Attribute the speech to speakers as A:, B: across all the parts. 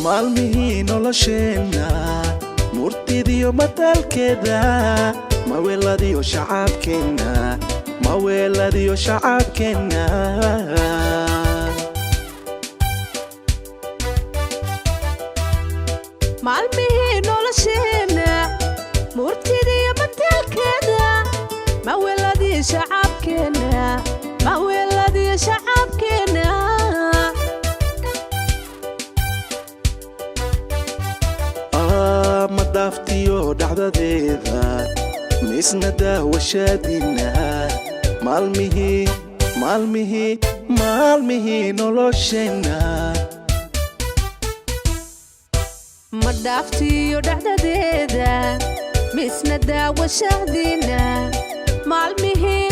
A: maalmihii nolosheenna murtidiyo mataalkeeda maweeladiyo shacabkeenna maweeladiyo shacabkeenna
B: maalmihii nolosheenna murtidiyo mataalkeeda maweeladiyo shacabkeenna maweeladiyo shacabkeenna
A: madaftiyo dhacdadeeda misna daawashaadina maalmihii nolosheenna
B: madaftiyo dhacdadeeda misna daawashaadina maalmihii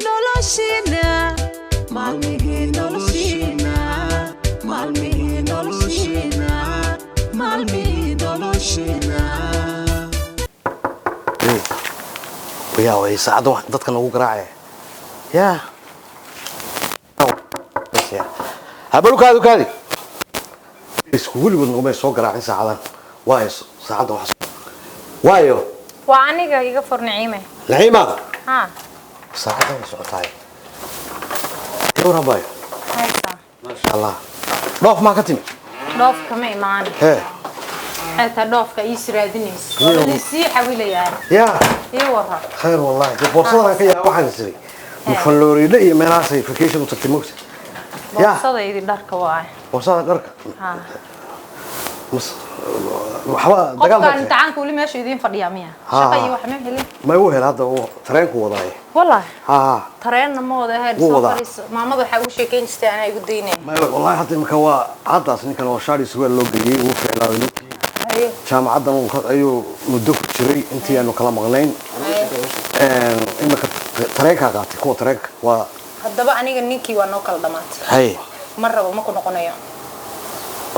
B: nolosheenna maalmihii nolosheenna maalmihii nolosheenna maalmihii nolosheenna
C: ويا ويساعدوا dadka nagu garaacay ya habarukaadu kaadi isku waligood nagu soo garaacay saacadan waayo saacada wax waayo
D: waa aniga iga furnaciime
C: naciima
D: ha
C: saacada socotay dowra baayo
D: haysa
C: ma sha Allah dhoof ma ka timi
D: dhoof kama imaan
C: he
D: حتى دوفك يسرادنيس والله سي حويله يعني
C: يا
D: اي ورا
C: خير والله بورصه كيا waxaan isri mufalloorida iyo meelaasay vacation u tagtay moogta
D: ya borsada idin dharka waa
C: borsada dharka
D: ha
C: waxba dagaal
D: ma kan taanku wali meesha idin fadhiya miya shaqay wax ma helin
C: ma uu hel hada uu tareenku wadaay
D: wallahi
C: ha
D: tareen ma wada head safaris maamadu waxa uu sheekeynaysta ana igu deynay
C: ma wallahi hadda imka waa hadaas ninkan oo shaari suuqa loo geeyay uu ficnaaday jaamacaddan ayuu muddo ku jiray intii aanu kala maqnayn imka tareenka qaatay kuwa tareenka waa
D: hadaba aniga ninkii waa noo kala dhamaatay
C: hay
D: marraba ma ku noqonayo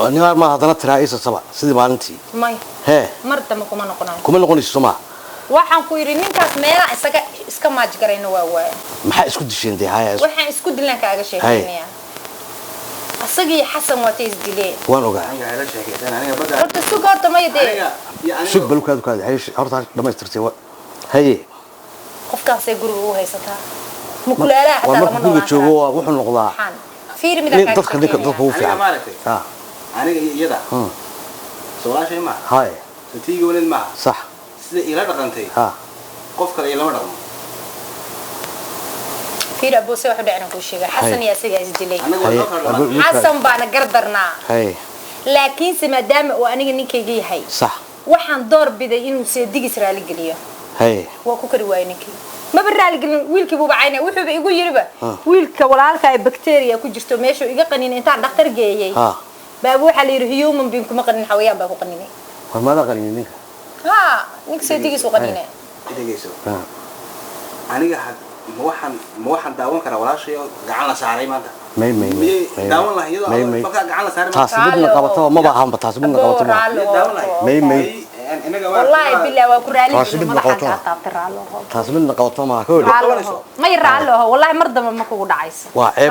C: aniga ma hadana tiraayisa saba sidii maalintii
D: may
C: he
D: martaba kuma noqonayo
C: kuma noqonayso ma
D: waxaan ku yiri ninkaas meela iska maaj garayna waa waay
C: maxaa isku disheen haya
D: waxaan isku dilan kaaga sheekeynaya asagii xasan waatay isdileen
C: waan ogaa
E: aniga sheekaysan aniga bada
D: horta suuq horta ma yidee
C: suuq balkaadu kaadi hay horta dhamaystirtay haye
D: qofkaasay guriga u haysataa mukulaalaha
C: xataa lama noqon joogo wuxuu noqdaa
D: fiir midaka
C: dadka uu fiican
E: ha aniga iyada soolashay ma
C: hay
E: intii walaad ma
C: sax
E: sida ila dhaqantay
C: ha
E: qof kale lama dhaqmo
D: fiir abo soo wax dhacna ku sheega xasan iyo asaga isdilay
E: aniga
D: xasan baana gardarnaa
C: hay
D: laakiin maadaama uu aniga ninkayga yahay
C: sax
D: waxaan door biday inuu seedigis raali geliyo
C: hay
D: waa ku kari waayay ninkii ma baraali gelin wiilkii buu bacayna wuxuu igu yiriba wiilka walaalka ay bacteria ku jirto meesha iga qanin inta dhakhtar geeyay baabu waxa la yiri human being kuma qanin xawayaan baa ku qaninay
C: war ma qanin ninka
D: ha ninka seedigis u qaninay
E: idageyso aniga ma waxaan daawan karaa walaashay gacan la saaray maanta
C: may
E: daawan lahayd iyadoo marka gacan la saaray
C: taasibna qabato ma baahan taasibna qabato
E: daawan lahayd
C: may
D: والله بالله وكرالي
C: taasibna qabato ma ka hor
D: ما يرالو والله مرضى ما كو دعيس
C: waa ceeb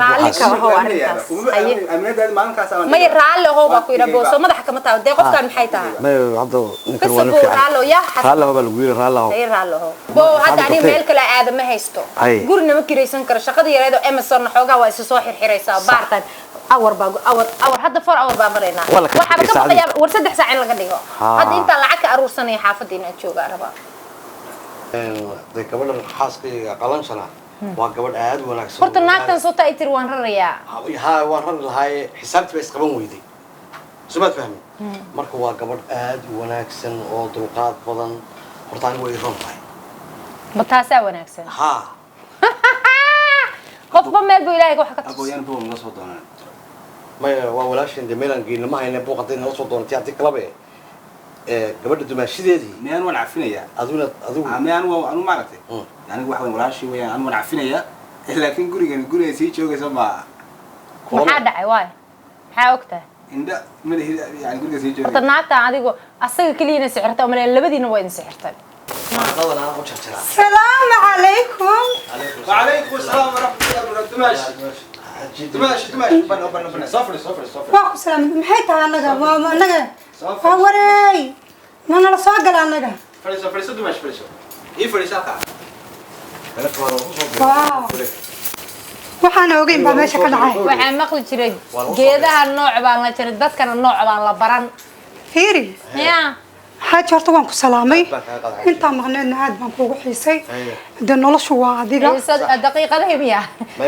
D: ما يرالو هو باكو يربوسو مدح كما تاو دي قفكان maxay tahay
C: ما hadda ninkan waa la fiican
D: raallo ya
C: raallo baa lagu yiri raallo
D: bo hadda ani meel kale aad ma haysto gurina ma kireysan karo shaqada yareedo Amazon xoogaa waa isu soo xirxiraysaa baartan اور هذا 4 اور بامرينا waxa ka baqaya war 3 saac in laga dhigo hadda inta lacag ka aruursanay xaafadina jooga araba
C: gabadhan xaaskayga qalanshana waa gabadh aad wanaagsan
D: horta naagtan soo taaytir waan raraya
C: waan rar lahay xisaabta bay isqaban weyday subaad fahmi marka waa gabadh aad wanaagsan oo dulqaad badan horta anigu way runtahay
D: bataasa wanaagsan
C: ha
D: qofba meel buu ilaahay wax ka tusay
E: aboyan buu la soo doonaa
C: ما ولاش عند ميلان قيل ما هي نبوق قدين نوصل دون تياتي كلابه قبل دمشيدي
E: ميان وانا عفنيا
C: أذون
E: ميان وانا ما عرفت يعني واحد ولاشي ويا أنا وانا عفنيا لكن قولي يسيج شو كسمع
D: محاد عواي حاوكته
E: إندا من هي يعني قولي يسيج
D: طنعت عادي أصلا كلينا سعرته ومن اللي بدينا وين سعرته
F: السلام عليكم
E: وعليكم السلام ورحمة الله وبركاته دماش بنا صفر
F: واكو سلام maxay tahay anaga waa anaga waa wareey mana la soo gal anaga
E: فريسو دماش فريسو ايه فريسو ka
F: waxaan ogeyn baa meesha ka dhacay
D: waxaan maqli jiray geedaha nooc baan la jiray dadkana nooc baan la baran
F: fiiri
D: ya
F: xaaj horta waan ku salaamay inta maqneedna aad baan kuugu xiisay de noloshu waa adiga
D: daqiiqadahay miya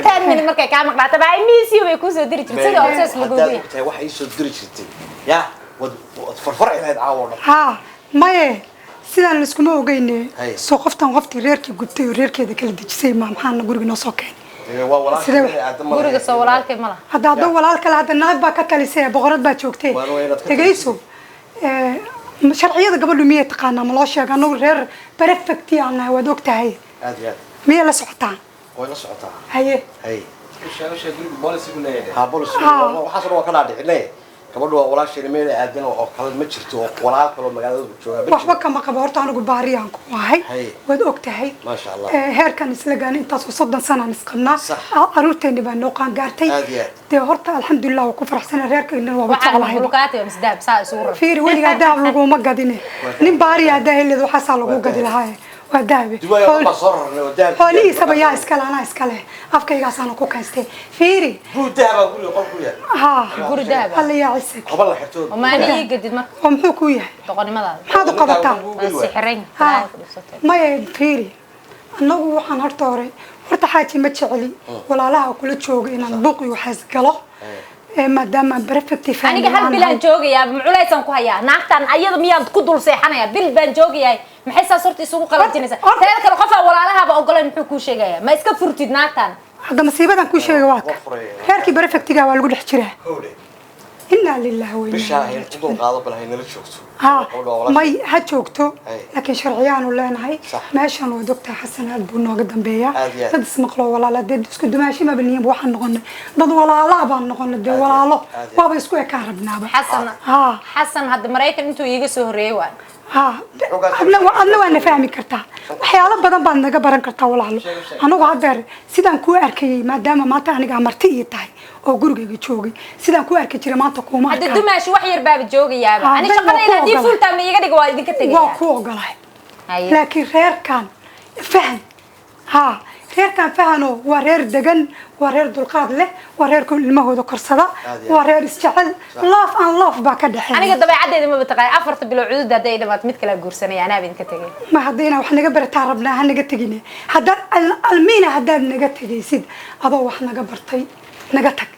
D: tan min markay ka maqlaata baa miisi way ku soo diri jirtay sidoo asaas lagu
C: leeyahay wax ay soo diri jirtay ya wad farfar inaad caawdo
F: ha maye sidaan la iskuma ogeyne soo qoftan qoftii reerkii gubtay oo reerkeeda kala dejisay ma maxaana guriga noo soo keenay
D: guriga soo walaalkay ma laha
F: hadda walaalka la hadda naag baa ka talisay boqorad baa joogtay tagayso sharciyada gabadhu miyay taqaanaa ma loo sheega anagu reer perfecti aan nahay waad ogtahay
C: aad iyo aad
F: miyay la socotaan
C: way la socotaa
F: haye
E: guriga booliska ku leeyahay
C: ha booliska waxaas oo kala dhicilay gabadhu waa walaashay meel aadan oo kala ma jirto oo walaal kale magaalada jooga
F: waxba kama qabo horta anigu baariyaan ku wahay waad ogtahay
C: ma sha Allah
F: heerkan isla gaan intaas oo 30 sano aan isqabnaa aruurteena baan noo qaan gaartay de horta alxamdulillah waa ku faraxsanahay reerkayna waa jeclahay
D: luqaati oo isdaab saa isugu
F: fiir waliga daab lagu ma gadine nin baariya daahilid waxa saa lagu gadi lahaa waa daabe xoolihii sabayaa iskale anaa iskale afkaygaasaan ku kaystay fiiri
C: gudaha guriga qolku yahay
F: ha
D: guri daaba
F: alla yaa cisay
C: qobol la xirto
D: oo maani gadid marka
F: oo muxuu ku yahay
D: doqonimadaada
F: maxaad u qabataa
D: sixirayn
F: maya fiiri annagu waxaan horta xaaji ma jeceli walaalaha kula jooga inaan buuqi waxaas galo maadaama perfecti
D: fahmi aniga hal bilaan joogayaa muculaysan ku hayaa naagtan ayada miyaan ku dul seexanaya bil baan joogayaa maxay saa sorti isugu qalajinaysa taa kale qof walaalahaba ogolaan muxuu ku sheegaya ma iska furtid naagtan
F: hadda masiibadan ku sheegay waa reerkii perfectiga waa lagu dhex jiraa inna lillahi wa inna
C: ilaihi raji'un dul qaado bal hayna la joogto
F: may ha joogto laakiin sharciyaan u leenahay meeshan waa doctor xasan aad buu nooga dambeeyaa dad ismaqlo walaala dad isku dumaashi ma baniin waxaan noqonay dad walaala baan noqonay dad walaalo waaba isku ekaan rabnaaba
D: xasan hadda Mareykan intuu iiga soo horeeyay waa
F: adna waa na fahmi kartaa waxyaalo badan baad naga baran kartaa walaalo anigu hadeer sidaan kuu arkayay maadaama maanta aniga marti ii tahay oo gurigayga joogay sidaan kuu arki jiray maanta kuuma
D: arkaa hadda dumaashi wax yar baaba joogayaaba ani shaqadayda hadii full time iga dhigo waa idinka tagayaa
F: waa ku ogolahay laakiin reerkan faham reerkan fahano waa reer degan waa reer dulqaad leh waa reer ilmahooda korsada waa reer isjecel love and love baa ka dhaxay
D: aniga dabeecadeeda ma bataqay afarta bilo cudud haday dhamaad mid kala guursanay anaa idinka tagay
F: ma hadayna wax naga barataa rabnaa ha naga tagine hadda almiina hadaad naga tagaysid adoo wax naga bartay naga tag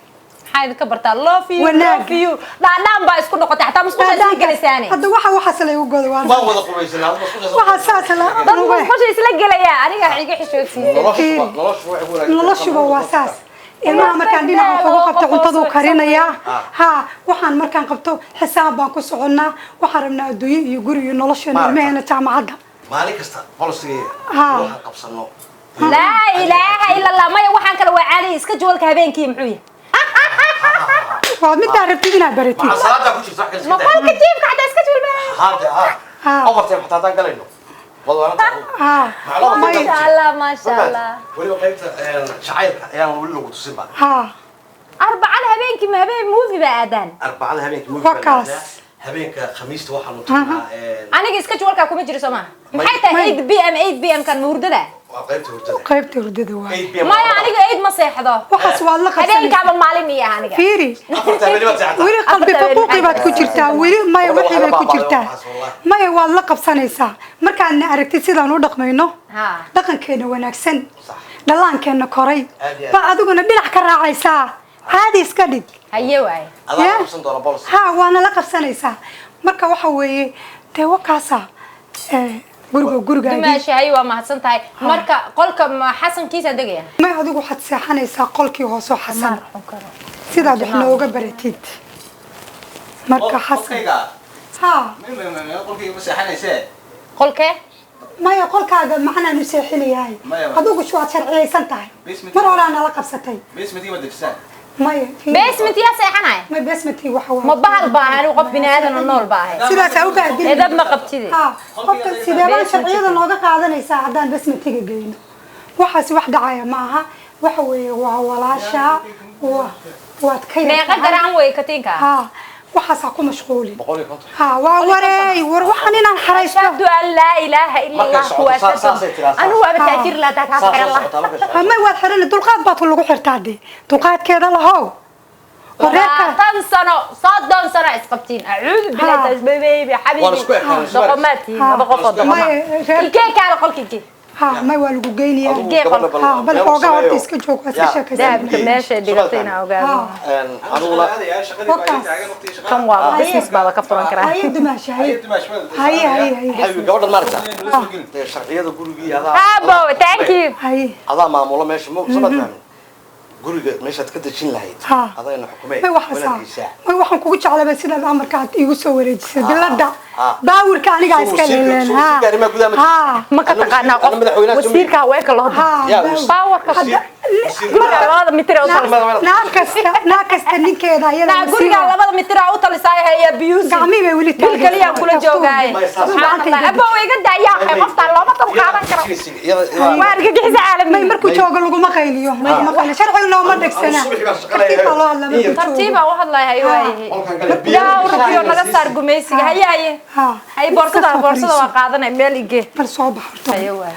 D: maxay idinka bartaa love you dhaadhaan baa isku noqotay hatta musqusha isla galaysaan
F: hadda waxa la ugu godo waa
C: ma wada qubaysanaa
F: waxa saas la
D: musqusha isla galaya aniga iga xishoodsiisay
F: noloshu waa saas ilmaha markaan dhinaca ugu qabto cuntadu karinaya waxaan markaan qabto xisaab baan ku soconaa waxaan rabnaa adduunyo iyo guri iyo nolosheena ilmaheena jaamacadda
C: maalin kasta bolsigeeda waxaan qabsano
D: laa ilaaha illa allah maya waxaan kala waa caadi iska joolka habeenkii muxuu yahay
F: waa mid arabtid inaad baratid
C: ma salaada ku jirto wax
D: ma qolka jiifka hada iska joolbaa
C: overtime hataa tan galayno
D: ما شاء الله
C: ولو قيمت شعيرك ايام ولو تسبع
D: أربعة هبينك ما هبين موفي بأذان
C: أربعة هبينك موفي هبينك خميس توحد
D: أنا جيس كجوال كاكو مجري سما حتى 8 PM كان موردة
F: قيبت وردده
D: ما يعني عيد مصيح ذا
F: وحس والله
D: هبين كعب معلمي يعني
F: فيري ويري قلبي فوقي بعد كجرتا ويري ما يوحي بعد كجرتا ما يوالله قبسانيسا مركان أركتي سيدا نو دقمينو دقن كينا وناكسن دلان كينا كوري بعدونا بلح كراعيسا هذه اسكدد
D: هيا واي
F: وانا لا قبسانيسا مركا waxa weeye te wakaasa guriga
D: dumaashi hay waa mahadsan tahay marka qolka xasankiisa dagaya
F: ma adigu waxaad seexanaysaa qolkii hoos oo xasan sidaad wax nooga baratid marka xasan
E: qolkii ma seexanaysee
D: qolkee
F: maya qolkaaga macnaan u seexinayahay adigu waad sharciyaysan tahay mar hore aan la qabsatay
E: basement ma degsan
F: maya
D: basement ya seexanay
F: ma basement waxa waa
D: ma bahal baahan qof bini'aadan nool baahay
F: sidaas u baadin
D: edab ma qabtid
F: qofka sidee sharciyada nooga qaadanaysaa hadaan basmentiga geeyno waxaas wax dhacaya maaha waxa weeye waa walaasha waad ka
D: meeqa garan way katiinka
F: ha waxaas ku mashquuli ha waa wareey war waxaan inaan xaraysto
D: ashhadu an la ilaha illa allah wa ashhadu anu waa taajir la taa ka xiran la
F: ama waad xiran dulqaad baad lagu xirtaade dulqaadkeeda lahow
D: وريكا تنسنو صدّن سنة إسقطين أعوذ بالله تسبيبي حبيبي دقماتي ما بقفض الكيك على قل كيكي
F: ها ما يوالو جيني
D: الكيك
F: ها بل فوقها ورتي سكجوك وسشك
D: ده ماشي دقتين أو قاعد
C: أنا ولا
D: كم واحد بس بابا كفران كرا
F: هاي دمشق هاي
C: حبيبي قبل المرسى الشرقية تقول لي هذا
D: أبو thank you
F: هاي
C: هذا معموله ماشي مو صدق guriga meeshaad ka dajin lahayd adayna xukumay
F: way waxaan kugu jeclaa sida amarka aad igu soo wareejisay dilada baawirka aniga iska leeleen
D: ma ka taqaanaa qof wasiirka haweenka loo baawirka labada mitir oo
F: naakasta ninkeeda ayada
D: guriga labada mitir oo talisay hay abuse
F: gacmi bay wili
D: bil kaliya kula joogay abo iga dayaa qofta looma tabqaadan karo waa argagixis caalami
F: markuu joogo lagu ma qayliyo ma qayliyo sharciga looma dhagsana
D: tartiiba waxa la yahay yaa urbiyo naga saar gumeysiga hayaye hay boorsada waa qaadanay meel ige
F: bal soo baxo
D: ayo waa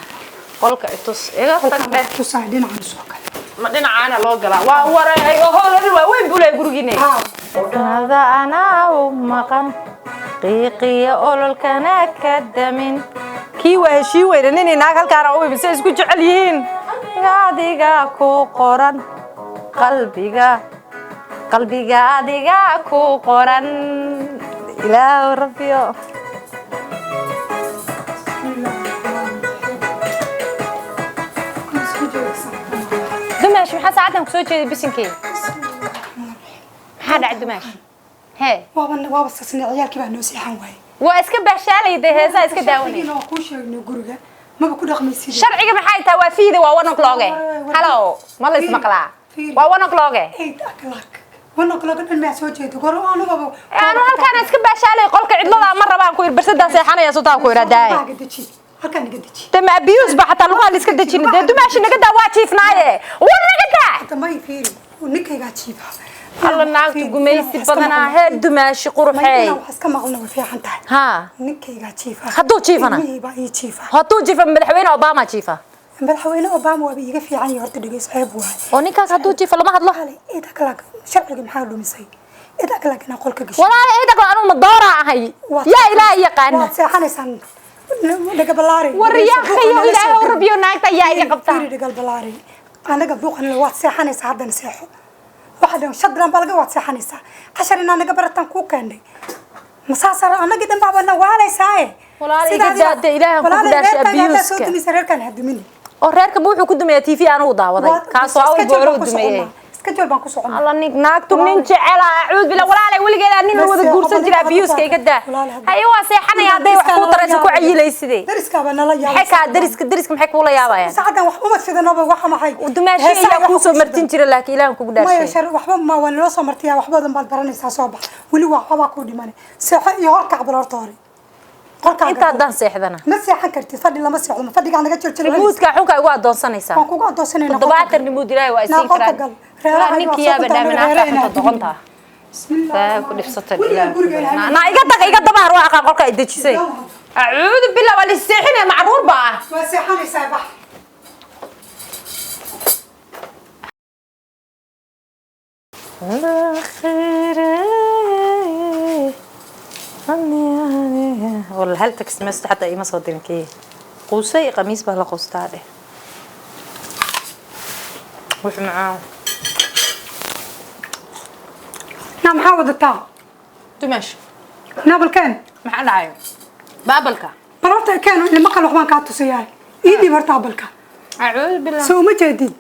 D: qolka itus iga tagbe
F: tusaadin aan soo kale
D: ma dhinacaana loo galaa waa waray oo hooladii waa weyn bulay gurigiina hada ana maqan qiiqiya ololkana ka damin kii waa heshii weyna nin naag halkaan oo ibsay isku jecel yihiin adiga ku qoran qalbiga adiga ku qoran ilaahu rabbiyo دماش maxaa saacadan ku soo jeeday bisinkii maxaa dhacay dumaash hee
F: waaba sasni ciyaalkii baa noo seexan waayay
D: waa iska baashaalayday heesaa iska daawanay
F: inoo ku sheegno guriga maba ku dhaqmaysid
D: sharciga maxay tahay waa fiida waa 1 o'clock hello ma la ismaqlaa waa 1 o'clock
F: 8 o'clock 1 o'clock dhan ma soo jeedo goro aanu
D: halkaan iska baashaalay qolka cidlada ma rabaan ku irbarsadaa seexanaya soo taa ku iraadaay
F: halkaan naga daji
D: tama abuse ba xataa luqad iska dajin de dumaashi naga daa waa jiifnaaye war naga daa
F: tama fiiri ninkayga jiifa
D: alla naagtu gumeysi badanaa heer dumaashi quruxay
F: wax iska maqlna way fiican tahay
D: ha
F: ninkayga jiifa
D: haduu jiifana haduu jiifa madaxweyne Obama jiifa
F: madaxweyne Obama waa iga fiican yahay horta dhigeys ceeb waay
D: oo ninkaas haduu jiifa lama hadlo
F: ida kala sharciga maxaa lumisay ida kala kana qolka gashay
D: walaa ida kala anu madoora ahay ya ilaahay yaqaan
F: waa seexanaysan daga balaari
D: wariya khiyo ilaahay rabbiyo naagta yaa iga qabta
F: daga balaari anaga buuqan waa seexanaysa hadan seexo waxaan shadran balaga waa seexanaysa qashar inaan naga baratan ku keenay masaasar anaga dhan baabana waalaysaay
D: walaa ida ilaahay ku dhaashay abiyuska
F: soo tumisay reerkan hadimini
D: oo reerka wuxuu ku dumeeyay TV aan u daawaday kaasoo aw booro u dumeeyay
F: iska jool baan ku soconaa
D: alla naagtu nin jecel acuud bila walaalay waligeeda nin wada guursan jira abiyuska iga daa hay waa seexanaya haday wax ku tarayso ku cayilaysidee
F: dariska baa nala yaabay
D: maxay ka dariska maxay ku la yaabayaan
F: saacadan wax uma sidanoba waxa maxay
D: dumaashiga ayaa ku soo martin jira laakiin ilaahan kugu dhaashay
F: ma shar waxba ma waan loo soo martiya waxba badan baad baranaysaa soo bax wali waxba ku dhimanay seexo iyo horka cabal horta hore
D: inta dan seexdana
F: ma seexan kartid fadhi lama seexdo fadhiga naga jirjiro
D: muudka xunka ugu adoonsanaysa
F: waan kugu adoonsanayna
D: 70 muud ilaahay waa siin karaa ninki yaa badaaminaa ka doqonta bismillah ku dhifsatay ilaahay na iga dabaar waa aqaan qolka ay dajisay a'uudu billahi wal seexina macruur baa
F: waa seexanaysaa bax
D: والله هل تكسمست حتى أي مصادر كي قوسي قميص بلا قوستاده وش معاه
F: نعم حاول الطاق
D: دمش
F: نابل كان
D: محل عايو بابلكا
F: برافتا كانوا اللي ما قالوا حمان كاتو سياي إيدي برتا أبلكا
D: أعوذ بالله
F: سو مجدين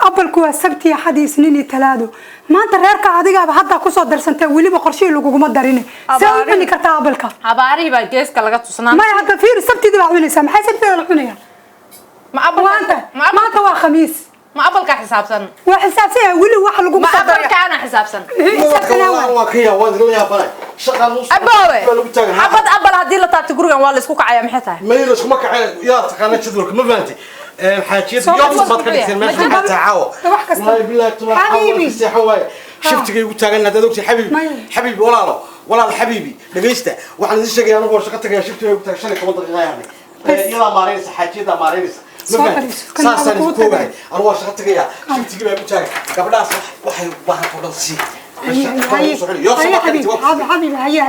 F: أبلكوا السبتي حديث نيني تلادو ما أنت ريرك عادية حتى كوسو درسنتي ولي بقرشي لوجو ما داريني سو إني كرتا أبلكا
D: عباري بجيس كلا جت تصنع
F: ما هذا فير السبتي ده بعمله سام حسب فير الحنية
D: ما أبل
F: ما أنت وخميس
D: ما أبلك حساب سن
F: وحساب سيا ولي واحد لوجو
D: ما أبلك أنا حساب سن أبوي حبض أبل هدي لا تقولون والله سكوك عيا محتاج
C: ما يلش ما كعيا يا تقانا تدورك ما فهمتي حاجيت يوم صبت كدكتين ماشي ما تعاو والله بالله ترى حبيبي سحواي شفتك يقول تاغن هذا دوكتي حبيبي ولا حبيبي دغيستا waxaan idin sheegay anigu shaqo tagay shifti ay ku taag shalay 10 daqiiqo yani ila maaraysa xaajida maaraysa saasan ku koobay anigu shaqo tagay shiftiga baa ku taag gabadhaas waxay baahan fadlan si
F: حبيبي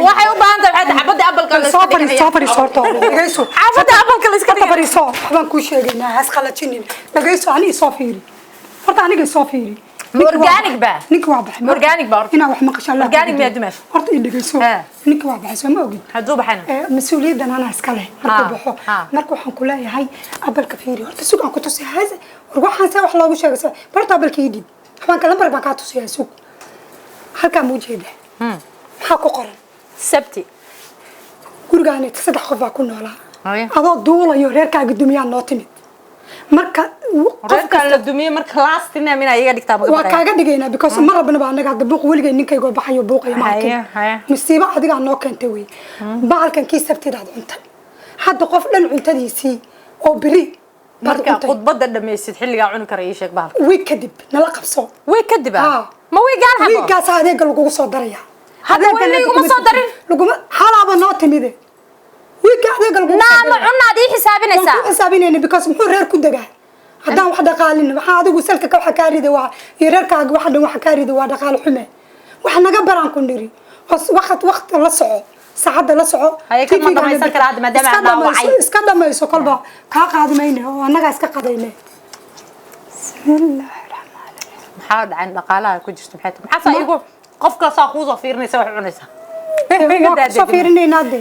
D: waxay u baahan tahay xabada abalka la iska dhigay
F: صافري صورته دغيسو
D: xabada abalka la iska dhigay
F: صافري صور waxbaan ku sheegaynaa has qalajinin dagayso ani soo fiiri horta aniga soo fiiri
D: organic ba
F: ninka waa baxay
D: organic ba
F: ina wax ma qashan la
D: organic ma dimash
F: horta in dagayso ninka waa baxay soo ma ogid
D: haduu baxayna
F: mas'uuliyadan ana iska leh marka baxo marka waxaan ku leeyahay abalka fiiri horta suuq aan ku tusay haas waxaan say wax loogu sheegay barta abalka idib waxaan kala bar baan ka tusay suuq halka muujeeda maxaa ku qoran
D: sabti
F: gurigaani saddex qof baa ku noolaa adoo duulayo reerkaaga dumiyaan noo timid marka
D: qofka la dumiye marka last ina mina iga dhigtaa maga
F: waa kaaga dhigaynaa because mar rabna baa anaga hadda buuq weligay ninkayga baxayo buuqaya maakin musiibo adiga noo keentay wey bahalkan kii sabtidaad cuntay hadda qof dhan cuntadiisii oo biri
D: marka khudbada dhameysid xilliga cuni kara ii sheeg bahal
F: way kadib nala qabso
D: way kadib ma way gaar habo
F: way gaas adeega lagu soo daraya
D: hada lagu soo darin
F: lagu xalaaba noo timide way gaas adeega lagu
D: naama cunaad ii xisaabinaysa
F: xisaabinayna because muxuu reer ku dagaa haddaan wax dhaqaalin waxa adigu salka ka waxa ka rida waa reerkaaga waxa dhan waxa ka rida waa dhaqaal xume wax naga baran ku niri waqti la soco saacada la soco
D: ay ka madameysan kara hadda maadaama aan wacay
F: iska dhamayso kolba ka qaadmayna oo anaga iska qadayna bismillaah
D: maxaa dhacan dhaqaalaha ku jirto maxaa igu qofka soo xuuso fiirnaysa wax cunaysa
F: soo fiirinayna de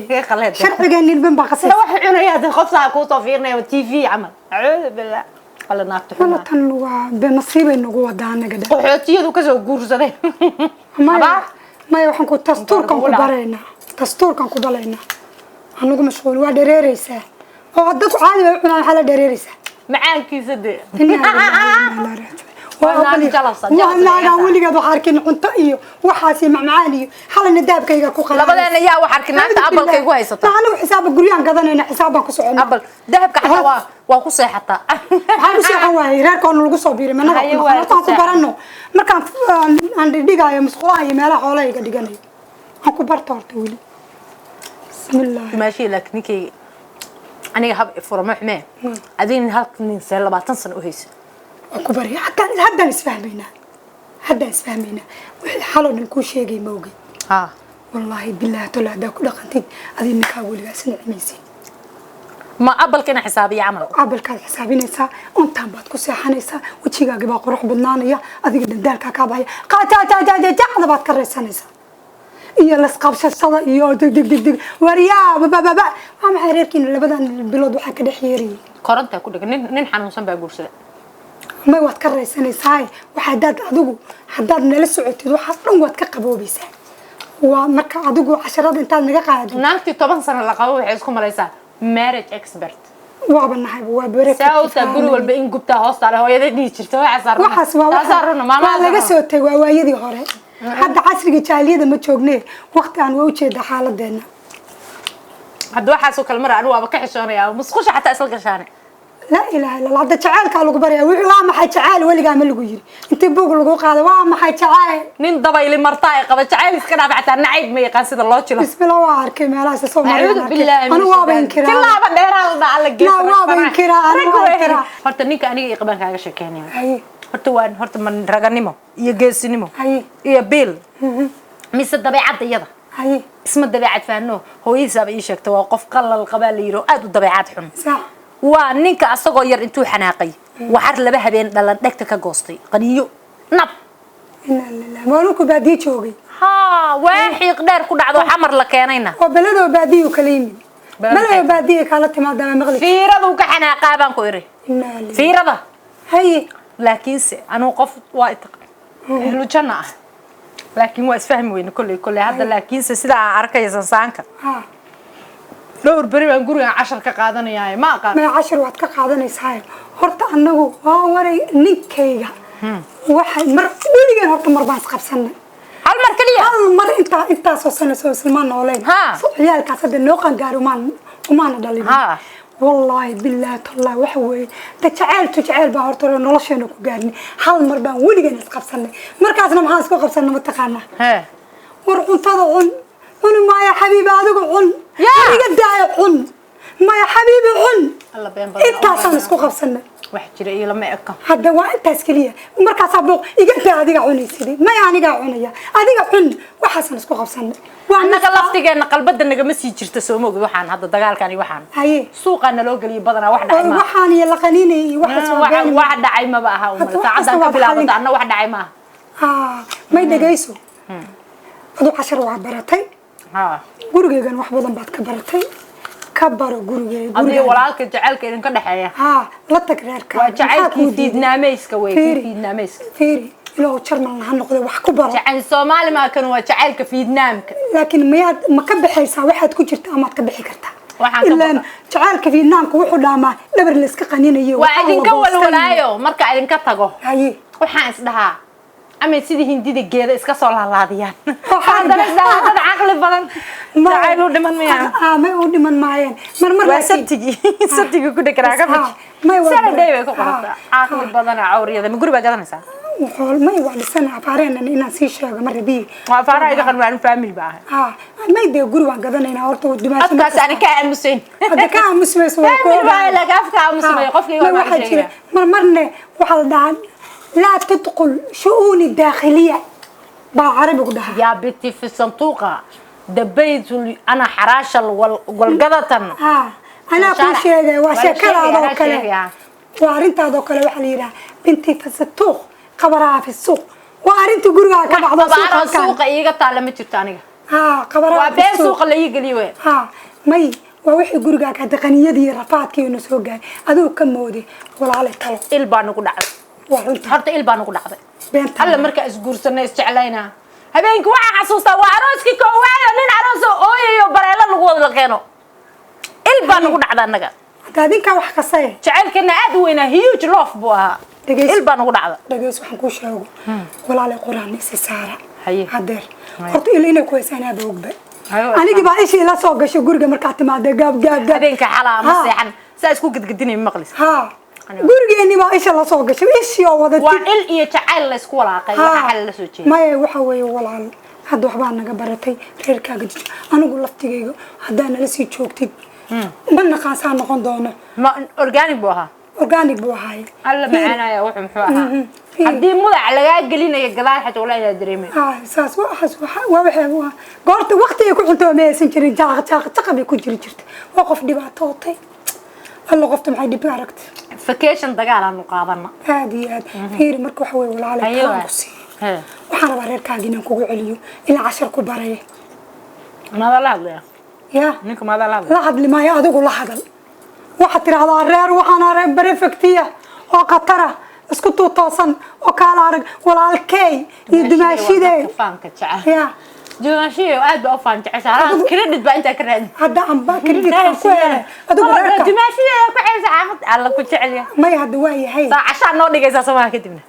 F: sharciga nilban baa qasay
D: wax cunaya de qof saa ku soo fiirnay TV amal a'uudu billah wala naafta
F: wala tan waa beenasiibay nagu wadaan naga dad
D: xootiyadu ka soo guursaday
F: ma waxaan ku dastuurkan ku baleynaa anagu mashquul waa dhareeraysaa oo dadku caadi bay cunaan waxa la dhareeraysaa
D: macaankiisa de
F: والله وليقد وحركين عنطيو وحاسي مع معاني حالنا دابكيغا كو قلال
D: لبدانا يا وحركنا انت ابلكيغو هيستا
F: انا حساب غريان قدانينا حسابان كو سocona
D: ابل دهبك حتى waa ku seexata
F: waxaan seexan waayay reerkoon lagu soo biiray manada waxaan ku barano markaan aan dhigaayo masquulaha iyo meelaha xoolahayga dhiganayo aan ku barto horta wili bismillah
D: maashi laknikii aniga hab furmo xumee adin halkan 20 sano u haysa
F: aku bari hadda isfahmayna wixii xaloo dhan ku sheegay mawgay wallahi billahi tala da ku dhaqantid adin ninka waliga sinacimaysi
D: ma abalkana xisaabiya amal
F: abalka xisaabinaysa untaan baad ku seexanaysa wajigaaga baa qurux badnaanaya adiga dadaalka ka baaya qaata baad ka reesanaysa iyo las qabsashada iyo dig wariyaa baba ama xiriirkiina labadan bilood waxa ka dhaxyeeriyay
D: koronta ku dhig nin xanuunsan baa guursaday
F: ما واد كريسانيساي waxa dad adigu hadaad nala socotid waxa dhan waad ka qaboobaysaa waa marka adigu casharada intaad naga qaado
D: naagti 10 sano la qabo waxay isku maraysaa marriage expert
F: waa banahay waa bare
D: saawta guri walba in gubta hoosta hooyada dhigi jirto waxa saarno
F: maama laga soo tagay waa waayadii hore hadda casriga jaaliyada ma joogne waqti aan waa u jeeda xaaladeena
D: hadda waxa soo kala mar anigu waaba ka xishoonaya musqusha xataa isla gashaanay
F: لا إله إلا الله هذا جعل كله قبرية وعلى ما حي جعل ولا قام اللي يجري أنت بوق اللي قاعد وعلى ما حي جعل
D: نين ضبي اللي مرتاح قبل جعل إسكنا بعد النعيب ما يقاس الله تلا
F: بسم الله وعارك ما لا سوى
D: أعوذ بالله
F: أنا وابين كرا
D: كلا بدير هذا على الجيش
F: لا وابين كرا أنا وابين كرا
D: هرت نيك أنا يقبل كذا شكاني هرت وان هرت من رجعنيمو يجلسنيمو يبيل مس الضبي عد يدا اسم الضبي عد فانه هو يساب يشك توقف قل القبائل يرو أدو الضبي عد حن
F: صح
D: waa ninka asagoo yar intuu xanaaqay waxar laba habeen dhalan dhagta ka goostay qaniyo nab
F: maaluku baadii joogay
D: waa xiiq dheer ku dhacdo xamar la keenayna
F: oo balado baadii kala yimid balado baadii kala timaada maqli
D: fiiradu ka xanaaqaa baan ku iri fiirada
F: hay
D: laakiinse anuu qof waa ahlu janna ah laakiin waa isfahmi weyna kulli hadda laakiinse sida aan arkaysan saanka دور بريء نقول عن 10 كقادنا ما قال
F: ما 10 وقت كقادنا هرت أنه وري نكيجا واحد مر ولي هرت مر باس قبسنا
D: هالمر كليه
F: هالمر أنت سوسنا سوسلمان نولين عيال كاسد النوقان قالوا وما ندلين والله بالله والله وحوي تجعل بهرتو نولشنا ku gaarnay hal mar baan waligan isqabsanay markaasna maxaan isku qabsanay ma taqaana war cuntada cun ma ya xabiibi adigu cun iga daay cun ma ya xabiibi cun
D: alla been badan
F: intaasaan isku qabsanay
D: wax jira iyo lama eka
F: hadda waa intaas kaliya markaas booq iga daa adiga cunaysidii ma ya aniga cunaya adiga cun waxaasan isku qabsanay
D: anaga laftigeena qalbada naga ma sii jirta soo moogid waxaan hadda dagaalkan iyo waxaan
F: haye
D: suuqana loo galiyo badana wax dhacay ma
F: waxaan iyo la qaniinay wax soo gaari
D: wax dhacay ma aha saacadan ka bilaabada anna wax dhacay ma
F: may dhageyso adu cashar waa baratay gurigeegan wax badan baad ka baratay ka baro gurigeega
D: adiga walaalka jacaylka idin ka dhaxeeya
F: la tag reerka
D: waa jacaylkii fiidnaamayska way fiidnaamayska
F: fiiri ilaa jarmal ha noqdo wax ku baro
D: jacayl Soomaali ma kan waa jacaylka fiidnaamka
F: laakiin ma ka bixaysaa waxaad ku jirtaa ama ka bixi kartaa
D: waxaan ka
F: ilaa jacaylka fiidnaamka wuxuu dhaamaa dhabar la iska qaniinayo
D: waa idin ka walwalaayo marka idin ka tago
F: haye
D: waxaan isdhahaa ama sidii hindida geeda iska soo laalaadiyaan hadana dad aqli badan jacayl u dhiman miyaa
F: ma u dhiman maayeen mar
D: waa sabtigi ku dhakraa ka faj sana day way ku qorata aqli badan awriyada ma guriga gadanaysaa
F: xool may waa dhisana afaareen inaan sii sheego mar rabi
D: waa afaara iga qan family baa
F: may de guriga gadanayna horta dumaasho
D: afkaas aan ka aamusin
F: hada ka aamusmayso waa
D: ko baa la afka aamusmay qofkii waa
F: jira marne waxa la dhahan لا تدخل شؤون الداخلية بالعربي كده
D: يا بنتي في الصندوقة دبيت أنا حراشة والقضة
F: أنا كل شيء وشكل هذا كله وعرنت هذا كله وحليرة بنتي في الصندوق قبرها في السوق وعرنت جورها كبعض
D: السوق إيجا تعلمت تاني
F: قبرها
D: في السوق اللي يجي وين
F: مي ووحي جورها كدقنية دي رفعت كي نسوق جاي هذا كم مودي ولا على الطلب
D: إلبانو كده horta il baan ugu dhacday alla marka isguursanay isjeclayna habeenkii waxa xasuusta waa arooskii koowaad nin aroos ooyayo bareelo lagu wada qeeno il baan ugu dhacday anaga
F: dadinka wax ka say
D: jacaylkeena aad u weynaa huge love buu ahaa il baan ugu dhacday
F: dhageys waxaan ku sheego walaal quraan si saara
D: haye
F: hadeer horta il inay ku heesanaa boogba anigi baa ishii la soo gashay guriga marka timaade gaab
D: habeenka xalaa ma seexan saa isku gidgidinay maqlis
F: gurigeeni baa isha la soo gashay ishii oo wada
D: waa il iyo jacayl la isku walaaqay waxa xal la soo jeeday
F: maya waxa weeye walaal hadda waxba naga baratay reerkaaga anigu laftigeyga hadaan la sii joogtid ma naqaan noqon doono
D: ma organic buu ahaa alla macaanaya wuxuu muxuu ahaa hadii mudac laga gelinayo gadaal xaj wala ila dareemay
F: saas waxa goorta waqti ay ku xunto ma aysan jirin jaaq bay ku jirtay waa qof dhibaatootay الله قفت معي دي باركت
D: فكيشن دقال أنا قاضنا
F: هذه فير مركو حوي ولا على كراسي وحنا برير كاجينا نكوع عليو إلى 10 كبارية
D: ماذا لا
F: يا
D: نيكم ماذا
F: لا حد ما يأذوق ولا حد واحد ترى هذا الرير وحنا بريفكتية وقطرة اسكتوا توصن وكالارق ولا الكي يدماشي ده
D: فانك تعال
F: يا
D: جماشي وقاعد بقفان تعال كريدت بقى انت كريدت
F: هذا عم كريدت كويس هذا
D: جماشي كعيس عاقد الله كنت عليا
F: ما يهدواي هي
D: عشان نور دقيقة سماها كدبنا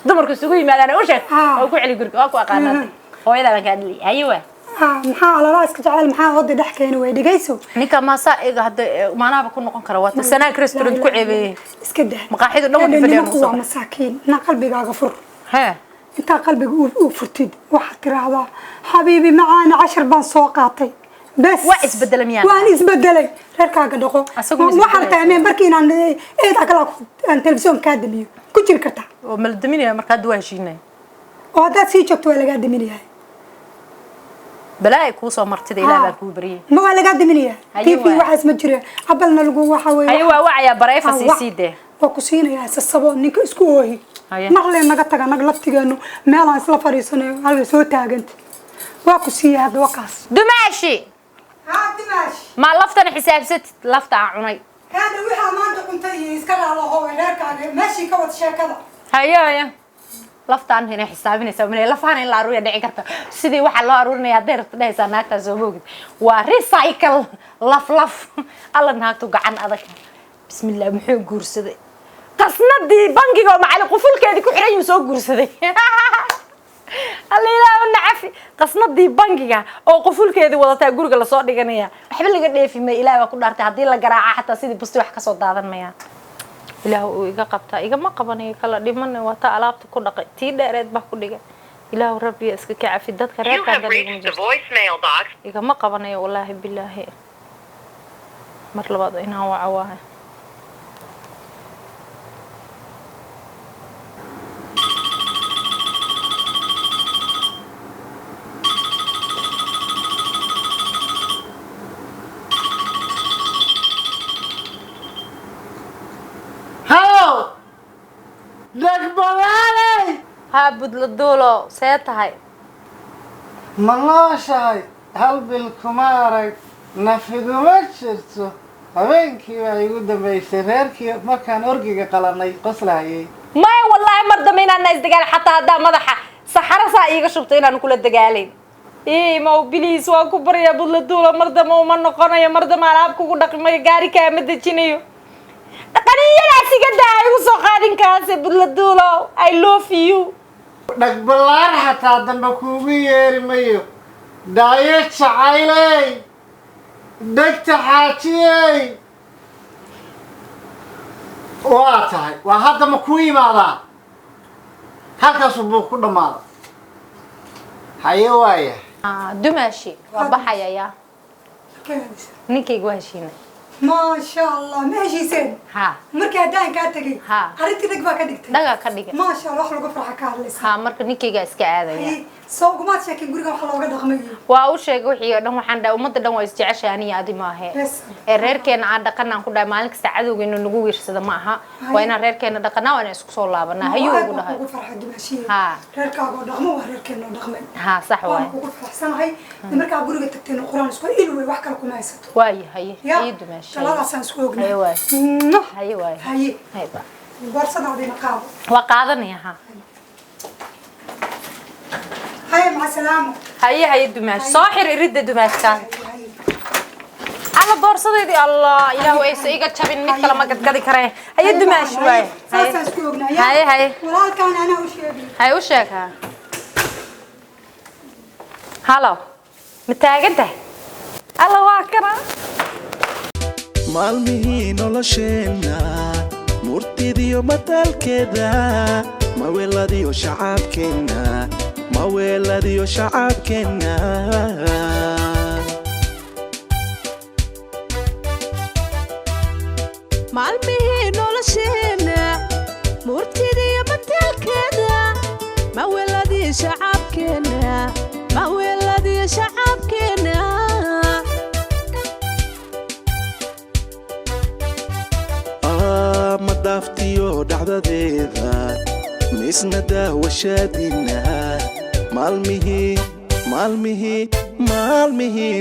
D: دمرك سوي ما أنا وش أو كعلي قرق أو أقانا هو إذا ما كان لي أيوة
F: محا على راسك جعل محا غضي ضحكين ويدي جيسو
D: نيكا ما سائق هذا ما أنا بكون نقول كروات السنة كريستورنت كعبي
F: اسكده
D: مقاحيد النوم في اليوم
F: الصبح مساكين أنا قلبي غفر
D: ها
F: أنت قلبك وفرتيد واحد كراهة حبيبي معانا 10 بان سوقاتي بس
D: وايس بدل ميان
F: وايس بدلي ركاga dhaqo waxaan taameen barkiin aan eed akala aan television ka damiyo ku jiri karta
D: oo mal daminaya marka dad waashiinay
F: oo hada si joogto waa laga daminayaa
D: balaay ku soo martida ilaa baa ku bariyay
F: ma waa laga daminayaa tv waxaas ma jira abalna lagu waxa weey
D: ayo waa wacaya bareefa siiside
F: waa ku siinayaa sasabo ninka isku oohi marle naga taga naga laftigeenu meel aan isla fariisanayo halka soo taaganta waa ku siiyaa hada wakaas
D: dumaashi ما لفتنا حساب ست لفت عني
F: هذا وحنا ما عندكم تيجي كذا على هو هناك ماشي كوت شيء كذا
D: هيا لفت عن هنا حسابنا يسوي لفان إلا أروي دعي كرت سيدي واحد لا أروي يقدر تلاقي سناك تزوج وريسايكل لف الله نهاك توقع عن أذاك بسم الله محيو جورسدي قصنا دي بنكي مع القفل كذي كحري مسوق جورسدي الله لا ونعفي قصنا دي بنجيها أو قفول كذي ولا تأجر كلا صار ديجانية أحب اللي قد في ما إله وكل أرتي هدي لا جراعة حتى سيدي بستي وحكي صوت هذا المياه إله ويجا قبتها إيجا ما قبني كلا دي من وتعلاب تكون دقيق تيدا رد بحكي ديجا إله ربي اسكك عفي دت كريت هذا اللي إيجا ما قبني والله بالله مرة بعض هنا وعواه ها بدل الدولة سيتهاي
G: ملاشاي هل بالكمارك نفذ ما شرتو هبينكي وعيود بيسريركي ما كان أرجع قلنا قصلاي
D: ما والله مرة من الناس دجال حتى هذا مضحى سحرة سايقة شفتين أنا كل الدجالين إيه ما هو بليس وأكبر يا بدل الدولة مرة ما هو من قنا يا مرة ما لعبكوا كنا ما يجاري كامل تجينيو تقنية ناسي قد عايز وقارن كاسة بدل الدولة I love you
G: نقبلار حتى دمكوبي يرميو دايت شعيلي دكت حاتي واتاي وهذا مكوي ماذا هكذا صبوك كل ماذا حيوايا
D: دمشي وبحيا يا نيكي جواشينا
F: ما شاء الله ماشي سن
D: ها
F: مركا داين كاتغي
D: ها
F: أريد دقبا كدقتي
D: دقا كدقة
F: ما شاء الله خلقوا فرحة كارلس
D: ها مركا نيكي جاس كعادة
F: سوق ما تشكي قرقة حلوة دقمي
D: وأوشة وحيا دم وحنا ومدة دم ويستعش يعني عادي ما هي الرير كان عاد دقنا كنا مالك سعدوا إنه نقول يرسد معها وأنا الرير كان دقنا وأنا سكسول الله بنا هيو
F: وقولها فرحة دمشي ها رير كاغو دقمو ورير كانوا دقمي
D: ها صح واي
F: وقول فرحة سنة هاي مركا قرقة تكتين القرآن سكوا إلوي وحكا لكم هاي ستو
D: واي هي دمشي
F: لا سان سكوا
D: هاي واي هاي واي
F: هاي
D: با
F: ورصد عدينا قاضي
D: وقاضني ها
F: هاي مع السلامة
D: هاي دمشق صاحر يرد دمشق كان على بورصة دي الله إله إيش إيجا تشابين مثل لما قد قدي كره هاي دمشق واي هاي
F: ولا كان أنا وشيبي
D: هاي وشك ها هلا متاجنته الله واكرة
A: maalmihii nolosheenna murtidiyo mataalkeeda maweeladiyo shacabkeenna
B: maalmihii nolosheenna murtidiyo mataalkeeda maweeladiyo shacabkeenna
A: ma dhaaftiyo dhacdadeeda misna daawashaadina maalmihii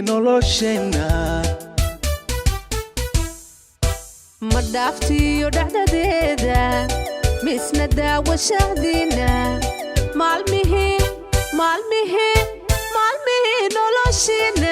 A: nolosheenna
B: ma dhaaftiyo dhacdadeeda misna daawashaadina maalmihii nolosheenna